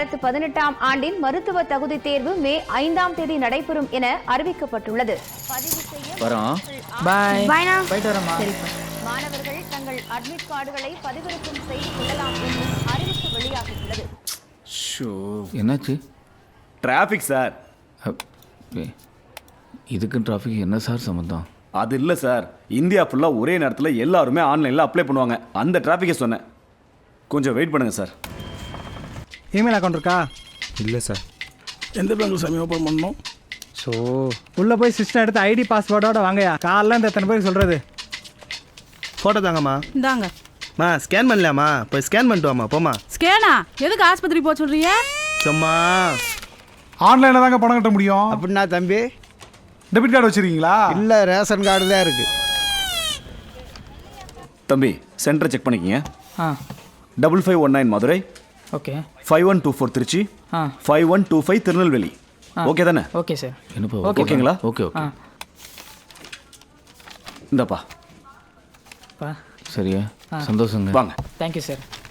2018ஆம் ஆண்டின் மருத்துவ தகுதி தேர்வு மே 5ஆம் தேதி நடைபெறும் என அறிவிக்கப்பட்டுள்ளது. பதிவு செய்ய மாணவர்கள் தங்கள் அட்மிட் கார்டுகளை பதிவிறக்கம் செய்து கொள்ளலாம் என்றும் அறிவிப்பு வெளியாகியுள்ளது. என்னாச்சு? Traffic sir. இதுக்கும் டிராஃபிக் என்ன சார் சம்மந்தம்? அது இல்லை சார், இந்தியா ஃபுல்லாக ஒரே நேரத்தில் எல்லாருமே ஆன்லைனில் அப்ளை பண்ணுவாங்க. அந்த டிராஃபிக்கை சொன்னேன். கொஞ்சம் வெயிட் பண்ணுங்கள் சார். இமெயில் அக்கௌண்ட் இருக்கா? இல்லை சார். எந்த பேங்க் சாமி ஓப்பன் பண்ணணும்? ஸோ உள்ளே போய் சிஸ்டம் எடுத்து ஐடி பாஸ்வேர்டோட வாங்கயா. காலைல இந்த எத்தனை பேருக்கு சொல்கிறது? ஃபோட்டோ தாங்கம்மா. இந்தாங்க. ஸ்கேன் பண்ணலாமா? போய் ஸ்கேன் பண்ணிட்டு வாமா. போமா. ஸ்கேனா? எதுக்கு ஆஸ்பத்திரி போக சொல்றீங்க? சும்மா ஆன்லைனில் தாங்க பணம் கட்ட முடியும். அப்படின்னா தம்பி டெபிட் கார்டு வச்சுருக்கீங்களா? இல்லை, ரேஷன் கார்டு தான் இருக்குது. தம்பி, சென்டரை செக் பண்ணிக்கிங்க. 5519 மதுரை, ஓகே. 5124 திருச்சி, 5125 திருநெல்வேலி. ஓகே தானே? Okay sir. என்னப்பா? ஓகேங்களா? Okay okay. இந்தப்பா. சரியா? சந்தோஷங்க. வாங்க. Thank you sir.